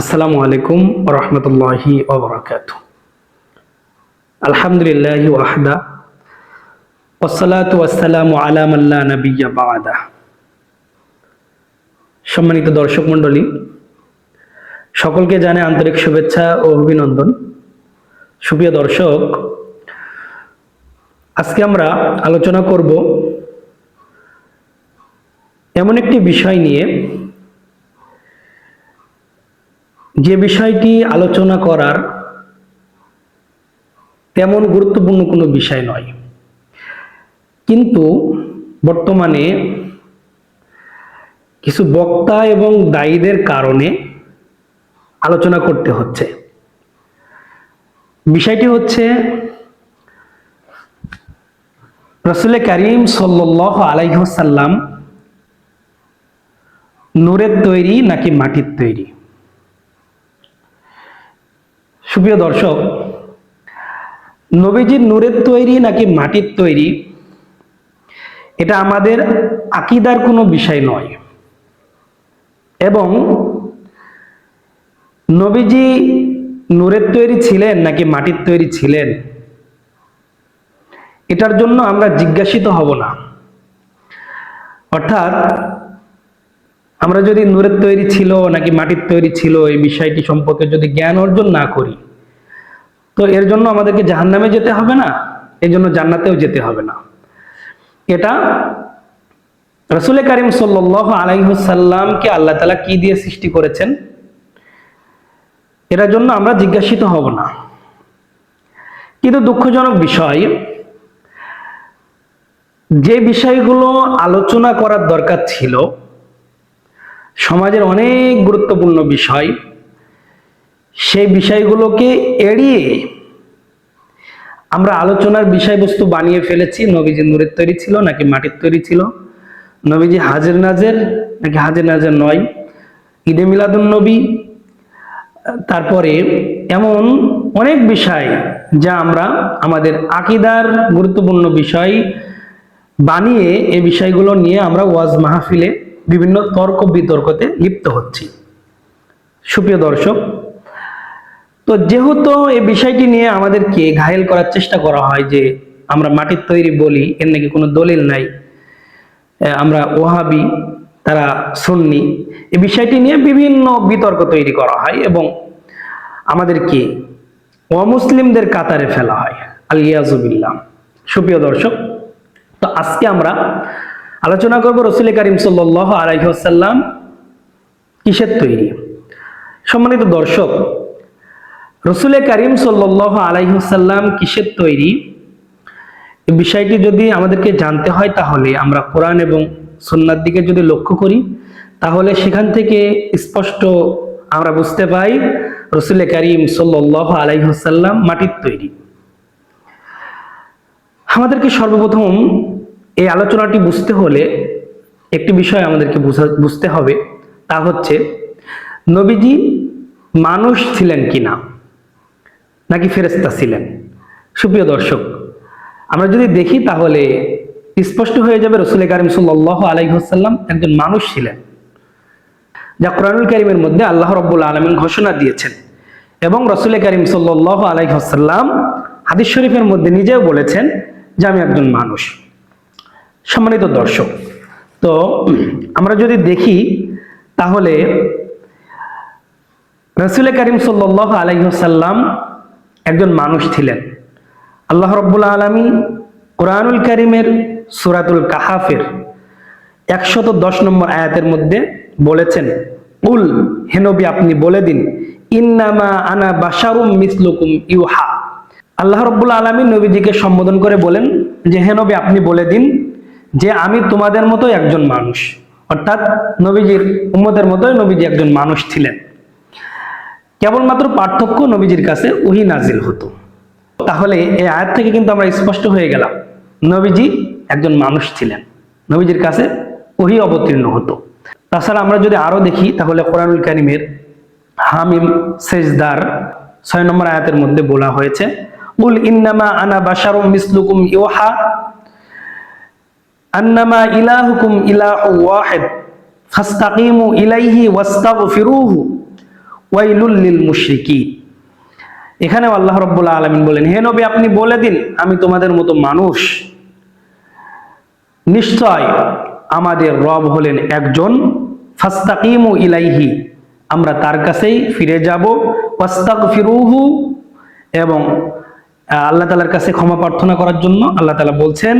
আসসালামু আলাইকুম ওয়া রাহমাতুল্লাহি ওয়া বারাকাতুহু। আলহামদুলিল্লাহি ওয়াহদা ওয়াসসালাতু ওয়াসসালামু আলা মান লা নাবিয়্যা বা'দা। সম্মানিত দর্শক মণ্ডলী, সকলকে জানাই আন্তরিক শুভেচ্ছা ও অভিনন্দন। সুপ্রিয় দর্শক, আজকে আমরা আলোচনা করব এমন একটি বিষয় নিয়ে, যে বিষয়টি আলোচনা করার তেমন গুরুত্বপূর্ণ কোনো বিষয় নয়, কিন্তু বর্তমানে কিছু বক্তা এবং দায়ীদের কারণে আলোচনা করতে হচ্ছে। বিষয়টি হচ্ছে রাসূল কারীম সাল্লাল্লাহু আলাইহি ওয়াসাল্লাম নূরের তৈরি নাকি মাটির তৈরি। সুপ্রিয় দর্শক, নবীজির নূরের তৈরি নাকি মাটির তৈরি, এটা আমাদের আকীদার কোনো বিষয় নয়, এবং নবীজি নূরের তৈরি ছিলেন নাকি মাটির তৈরি ছিলেন, এটার জন্য আমরা জিজ্ঞাসিত হব না। অর্থাৎ আমরা যদি নূরের তৈরি ছিল নাকি মাটির তৈরি ছিল এই বিষয়টি সম্পর্কে যদি জ্ঞান অর্জন না করি, তো এর জন্য আমাদেরকে জাহান্নামে যেতে হবে না, এর জন্য জান্নাতেও যেতে হবে না। এটা রাসূল কারীম সাল্লাল্লাহু আলাইহি ওয়াসাল্লামকে আল্লাহ তাআলা কি দিয়ে সৃষ্টি করেছেন, এটার জন্য আমরা জিজ্ঞাসিত হব না। কিন্তু দুঃখজনক বিষয়, যে বিষয়গুলো আলোচনা করার দরকার ছিল, সমাজের অনেক গুরুত্বপূর্ণ বিষয়, সেই বিষয়গুলোকে এড়িয়ে আমরা আলোচনার বিষয়বস্তু বানিয়ে ফেলেছি নবীজি নূরের তৈরি ছিল নাকি মাটির তৈরি ছিল, নবীজি হাজির নাজের নাকি হাজির নাজের নয়, ঈদে মিলাদুন নবী, তারপরে এমন অনেক বিষয় যা আমরা আমাদের আকীদার গুরুত্বপূর্ণ বিষয় বানিয়ে এই বিষয়গুলো নিয়ে আমরা ওয়াজ মাহফিলে বিভিন্ন তর্ক বিতর্কতে লিপ্ত হচ্ছি। সুপ্রিয় দর্শক, তো যেহেতু এই বিষয়টি নিয়ে আমাদেরকে ঘায়েল করার চেষ্টা করা হয় যে আমরা মাটির তৈরি বলি, এর নাকি কোনো দলিল নাই, আমরা ওয়াহাবি, তারা সুন্নি, এই বিষয়টি নিয়ে বিভিন্ন বিতর্ক তৈরি করা হয় এবং আমাদেরকে অমুসলিমদের কাতারে ফেলা হয়, আল-ইয়াযু বিল্লাহ। সুপ্রিয় দর্শক, তো আজকে আমরা আলোচনা করব রাসূল কারীম সাল্লাল্লাহু আলাইহি ওয়াসাল্লাম কিসের তৈরি। সম্মানিত দর্শক, রাসূল কারীম সাল্লাল্লাহু আলাইহি ওয়াসাল্লাম কিসের তৈরি, এই বিষয়টি যদি আমাদেরকে জানতে হয়, তাহলে আমরা কোরআন এবং সুন্নাহর দিকে যদি লক্ষ্য করি, তাহলে সেখান থেকে স্পষ্ট আমরা বুঝতে পাই রাসূল কারীম সাল্লাল্লাহু আলাইহি ওয়াসাল্লাম মাটির তৈরি। আমাদেরকে সর্বপ্রথম এই আলোচনাটি বুঝতে হলে একটি বিষয় আমাদেরকে বুঝতে হবে, তা হচ্ছে নবীজি মানুষ ছিলেন কিনা নাকি ফেরেশতা ছিলেন। সুপ্রিয় দর্শক, আমরা যদি দেখি তাহলে স্পষ্ট হয়ে যাবে রাসূল কারীম সাল্লাল্লাহু আলাইহি ওয়াসাল্লাম একজন মানুষ ছিলেন, যা কোরআনুল কারীমের মধ্যে আল্লাহ রাব্বুল আলামিন ঘোষণা দিয়েছেন, এবং রাসূল কারীম সাল্লাল্লাহু আলাইহি ওয়াসাল্লাম হাদিস শরীফের মধ্যে নিজেও বলেছেন যে আমি একজন মানুষ। সম্মানিত দর্শক, তো আমরা যদি দেখি তাহলে রাসূল কারীম সাল্লাল্লাহু আলাইহি ওয়াসাল্লাম একজন মানুষ ছিলেন। আল্লাহ রাব্বুল আলামিন কোরআনুল কারীমের সূরাতুল কাহাফের 110 নম্বর আয়াতের মধ্যে বলেছেন, কুল, হে নবী আপনি বলে দিন, ইন্নামা আনা বাশারুম মিসলুকুম ইউহা। আল্লাহ রাব্বুল আলামিন নবীজিকে সম্বোধন করে বলেন যে হে নবী আপনি বলে দিন যে আমি তোমাদের মতোই একজন মানুষ। অর্থাৎ নবীজির উম্মতের মতোই নবীজি একজন মানুষ ছিলেন, কেবলমাত্র পার্থক্য নবীজির কাছে ওহী নাজিল হতো। তাহলে এই আয়াত থেকে কিন্তু আমরা স্পষ্ট হয়ে গেলাম নবীজি একজন মানুষ ছিলেন, নবীজির কাছে ওহী অবতীর্ণ হতো। তাছাড়া আমরা যদি আরো দেখি তাহলে কোরআনুল কারীমের হামিম সেজদার 6 নম্বর আয়াতের মধ্যে বলা হয়েছে, কুল ইন্নামা আনা বাশারুম মিসলুকুম ইউহা আন্নামা ইলাহুকুম ইলাহু ওয়াহিদ ফাস্তাকিমু ইলাইহি ওয়াস্তাগফিরুহু ওয়াইলুল লিল মুশরিকিন। এখানে আল্লাহ রাব্বুল আলামিন বলেন, হে নবী আপনি বলে দিন আমি তোমাদের মতো মানুষ, নিশ্চয় আমাদের রব হলেন একজন, ফাস্তাকিমু ইলাইহি, আমরা তার কাছেই ফিরে যাব, ওয়াস্তাগফিরুহু, এবং আল্লাহ তাআলার কাছে ক্ষমা প্রার্থনা করার জন্য আল্লাহ তাআলা বলছেন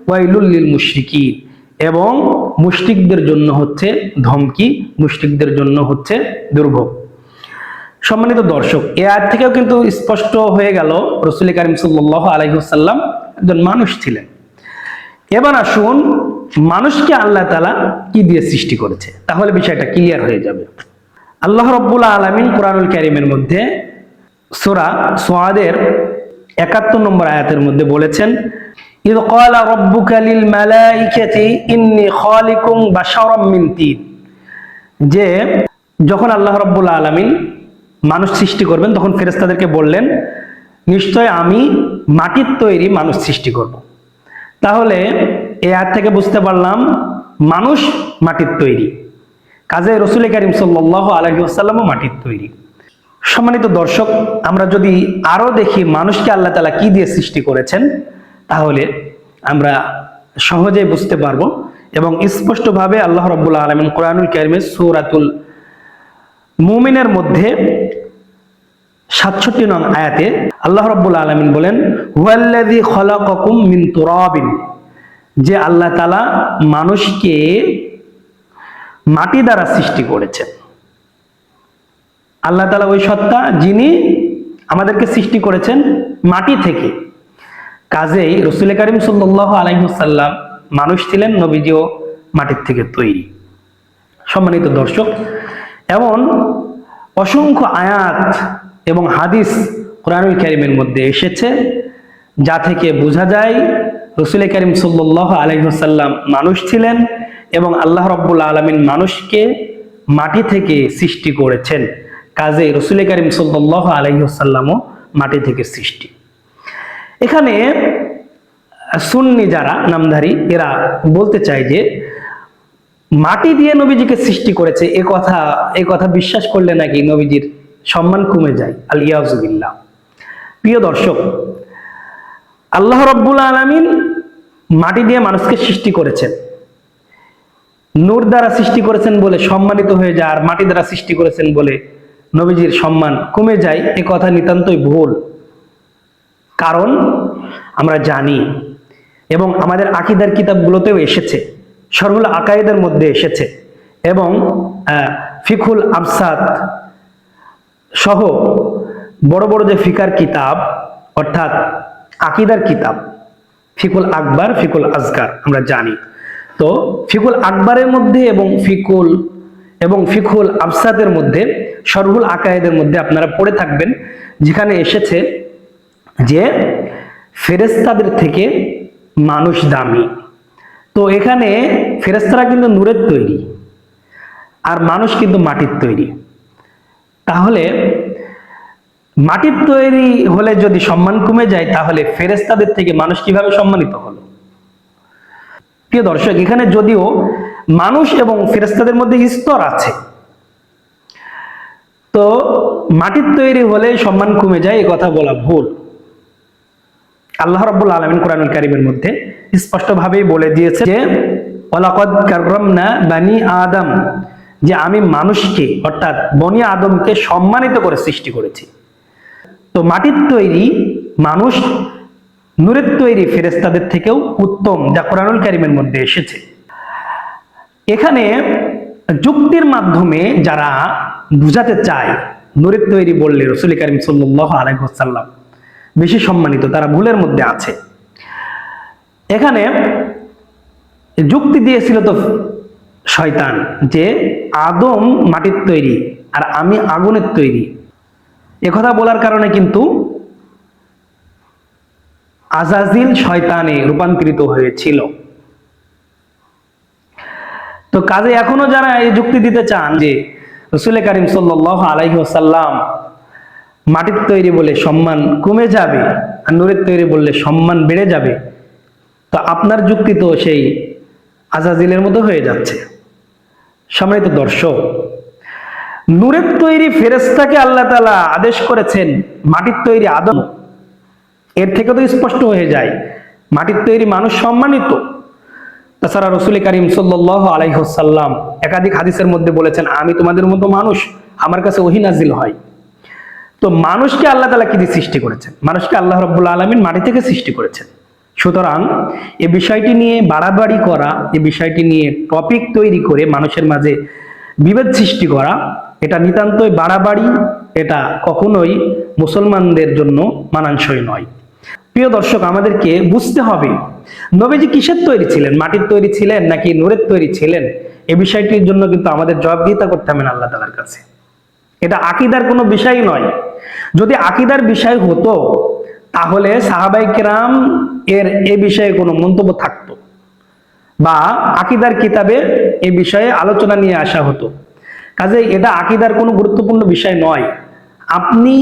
ওয়াইলুল লিল মুশরিকিন, এবং মুশরিকদের জন্য হচ্ছে ধমকি, মুশরিকদের জন্য হচ্ছে দুর্ভোগ। সম্মানিত দর্শক, এই আয়াত থেকেও কিন্তু স্পষ্ট হয়ে গেল রাসূল কারীম সাল্লাল্লাহু আলাইহি ওয়াসাল্লাম একজন মানুষ ছিলেন। এবার আসুন মানুষকে আল্লাহ তাআলা কি দিয়ে সৃষ্টি করেছে, তাহলে বিষয়টা ক্লিয়ার হয়ে যাবে। আল্লাহ রাব্বুল আলামিন কোরআনুল কারীমের মধ্যে সূরা সুআদের 71 নম্বর আয়াতের মধ্যে বলেছেন, ইয ক্বালা রাব্বুকা লিল মালাইকাতি ইন্নী খালিকুম বাশারাম মিন তিন, যে যখন আল্লাহ রাব্বুল আলামিন মানুষ সৃষ্টি করবেন তখন ফেরেশতাদেরকে বললেন নিশ্চয় আমি মাটির তৈরি মানুষ সৃষ্টি করব। তাহলে এই আয়াত থেকে বুঝতে পারলাম মানুষ মাটির তৈরি, কাজে রাসূল কারীম সাল্লাল্লাহু আলাইহি ওয়াসাল্লামও মাটির তৈরি। সম্মানিত দর্শক, আমরা যদি আরো দেখি মানুষকে আল্লাহ তাআলা কি দিয়ে সৃষ্টি করেছেন, তাহলে আমরা সহজেই বুঝতে পারবো এবং স্পষ্টভাবে আল্লাহ রাব্বুল আলামিন কোরআনুল কারীমের সূরাতুল মুমিনের মধ্যে 67 নং আয়াতে আল্লাহ রাব্বুল আলামিন বলেন, হুয়াল্লাযী খালাকাকুম মিন তুরাবিন, যে আল্লাহ তাআলা মানুষকে মাটি দ্বারা সৃষ্টি করেছেন। আল্লাহ তাআলা ওই সত্তা যিনি আমাদেরকে সৃষ্টি করেছেন মাটি থেকে। কাজেই রাসূল কারীম সাল্লাল্লাহু আলাইহি ওয়াসাল্লাম মানুষ ছিলেন, নবীজিও মাটির থেকে তৈরি। সম্মানিত দর্শক, এমন অসংখ্য আয়াত এবং হাদিস কোরআনুল কারীমের মধ্যে এসেছে যা থেকে বোঝা যায় রাসূল কারীম সাল্লাল্লাহু আলাইহি ওয়াসাল্লাম মানুষ ছিলেন এবং আল্লাহ রাব্বুল আলামিন মানুষকে মাটি থেকে সৃষ্টি করেছেন। কাজেই রাসূল কারীম সাল্লাল্লাহু আলাইহি ওয়াসাল্লামও মাটি থেকে সৃষ্টি। এখানে সুন্নি যারা নামধারী এরা বলতে চায় যে মাটি দিয়ে নবীজিকে সৃষ্টি করেছে, এ কথা বিশ্বাস করলে নাকি নবীজির সম্মান কমে যায়। আল ইয়াযু বিল্লাহ। প্রিয় দর্শক, আল্লাহ রাব্বুল আলামিন মাটি দিয়ে মানুষকে সৃষ্টি করেছেন, নূর দ্বারা সৃষ্টি করেছেন বলে সম্মানিত হয়ে যায়, আর মাটি দ্বারা সৃষ্টি করেছেন বলে নবীজির সম্মান কমে যায়, এ কথা নিতান্তই ভুল। কারণ আমরা জানি এবং আমাদের আকীদার কিতাবগুলোতেও এসেছে, শরহুল আকায়েদের মধ্যে এসেছে এবং ফিকহুল আবসাত সহ বড় বড় যে ফিকার কিতাব অর্থাৎ আকীদার কিতাব, ফিকুল আকবার, ফিকুল আজগার আমরা জানি। তো ফিকুল আকবরের মধ্যে এবং ফিকুল আবসাতের মধ্যে, শরহুল আকায়েদের মধ্যে আপনারা পড়ে থাকবেন, যেখানে এসেছে যে ফেরেশতাদের থেকে মানুষ দামি। তো এখানে ফেরেশতারা কিন্তু নূরের তৈরি আর মানুষ কিন্তু মাটির তৈরি। তাহলে মাটির তৈরি হলে যদি সম্মান কমে যায়, তাহলে ফেরেশতাদের থেকে মানুষ কিভাবে সম্মানিত হলো? প্রিয় দর্শক, এখানে যদিও মানুষ এবং ফেরেশতাদের মধ্যে স্তর আছে, তো মাটির তৈরি হলে সম্মান কমে যায় এ কথা বলা ভুল। আল্লাহ রাব্বুল আলামিন কোরআনুল কারীমের মধ্যে স্পষ্টভাবেই বলে দিয়েছে যে ওয়ালাকাদ কাররামনা বানি আদম, যে আমি মানুষকে অর্থাৎ বনি আদমকে সম্মানিত করে সৃষ্টি করেছি। তো মাটির তৈরি মানুষ নূরের তৈরি ফেরেশতাদের থেকেও উত্তম, যা কোরআনুল কারীমের মধ্যে এসেছে। এখানে যুক্তির মাধ্যমে যারা বুঝাতে চায় নূরের তৈরি বললে রাসূল কারীম সাল্লাল্লাহু আলাইহি ওয়াসাল্লাম বেশি সম্মানিত, তারা ভুলের মধ্যে আছে। এখানে যুক্তি দিয়েছিল তো শয়তান যে আদম মাটির তৈরি আর আমি আগুনের তৈরি। একথা বলার কারণে কিন্তু আজাজিল শয়তানে রূপান্তরিত হয়েছিল। তো কাজে এখনো যারা এই যুক্তি দিতে চান যে রাসূল কারীম সাল্লাল্লাহু আলাইহি ওয়াসাল্লাম মাটির তৈরি বলে সম্মান কমে যাবে আর নূরের তৈরি বললে সম্মান বেড়ে যাবে, তো আপনার যুক্তি তো সেই আজাজিলের মতো হয়ে যাচ্ছে। সম্মানিত দর্শক, নূরের তৈরি ফেরেশতাকে আল্লাহ তাআলা আদেশ করেছেন মাটির তৈরি আদম। এর থেকে তো স্পষ্ট হয়ে যায় মাটির তৈরি মানুষ সম্মানিত। তাছাড়া রাসূল করিম সাল্লাল্লাহু আলাইহি ওয়াসাল্লাম একাধিক হাদিসের মধ্যে বলেছেন, আমি তোমাদের মতো মানুষ, আমার কাছে ওহী নাজিল হয়। তো মানুষকে আল্লাহ তাআলা কি দিয়ে সৃষ্টি করেছেন? মানুষকে আল্লাহ রাব্বুল আলামিন মাটি থেকে সৃষ্টি করেছেন। সুতরাং এই বিষয়টি নিয়ে বাড়াবাড়ি করা, এই বিষয়টি নিয়ে টপিক তৈরি করে মানুষের মাঝে বিভেদ সৃষ্টি করা, এটা নিতান্তই বাড়াবাড়ি, এটা কখনোই মুসলমানদের জন্য মানানসই নয়। প্রিয় দর্শক, আমাদেরকে বুঝতে হবে নবীজি কিসের তৈরি ছিলেন, মাটির তৈরি ছিলেন নাকি নূরের তৈরি ছিলেন? এই বিষয়টির জন্য কিন্তু আমাদের জবাবদিহিতা করতে হবে আল্লাহ তাআলার কাছে। এটা আকীদার কোনো বিষয় নয়। যদি আকীদার বিষয় হতো তাহলে সাহাবায়ে কেরাম এর এ বিষয়ে কোনো মন্তব্য থাকতো বা আকীদার কিতাবে এই বিষয়ে আলোচনা নিয়ে আসা হতো। কাজেই এটা আকীদার কোনো গুরুত্বপূর্ণ বিষয় নয়। আপনি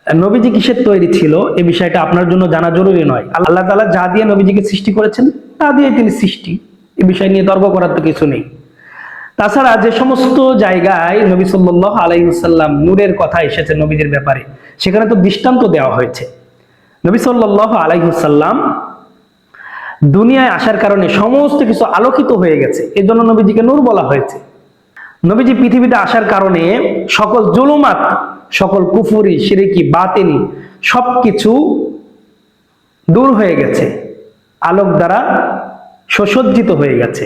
নবীজি কিসের তৈরি ছিল এই বিষয়টা আপনার জন্য জানা জরুরি নয়। আল্লাহ তাআলা যা দিয়ে নবীজিকে সৃষ্টি করেছেন তা দিয়ে তিনি সৃষ্টি, এই বিষয় নিয়ে তর্ক করার তো কিছু নেই। তাছাড়া যে সমস্ত জায়গায় নবী সাল্লাল্লাহু আলাইহি ওয়াসাল্লাম নূরের কথা এসেছে নবীজির ব্যাপারে, সেখানে তো দৃষ্টান্ত দেওয়া হয়েছে। নবী সাল্লাল্লাহু আলাইহি ওয়াসাল্লাম দুনিয়ায় আসার কারণে সমস্ত কিছু আলোকিত হয়ে গেছে, এজন্য নবীজিকে নূর বলা হয়েছে। নবীজি পৃথিবীতে আসার কারণে সকল জুলুমাত, সকল কুফরি, শিরকি, বাতিনি সবকিছু দূর হয়ে গেছে, আলোক দ্বারা সুসজ্জিত হয়ে গেছে,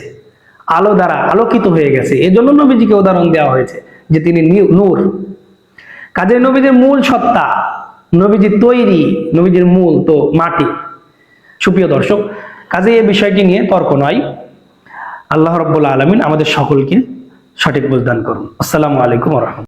আলো দ্বারা আলোকিত হয়ে গেছে। এজন্য নবীজিকে উদাহরণ দেওয়া হয়েছে যে তিনি নূর। কাজে নবীজির মূল সত্তা, নবীজির তৈরি, নবীজির মূল তো মাটি। সুপ্রিয় দর্শক, কাজে এই বিষয়টি নিয়ে তর্ক নয়। আল্লাহ রাব্বুল আলামিন আমাদের সকলকে সঠিক বুঝদান করুন। আসসালামু আলাইকুম ওয়া রাহমাতুল্লাহ।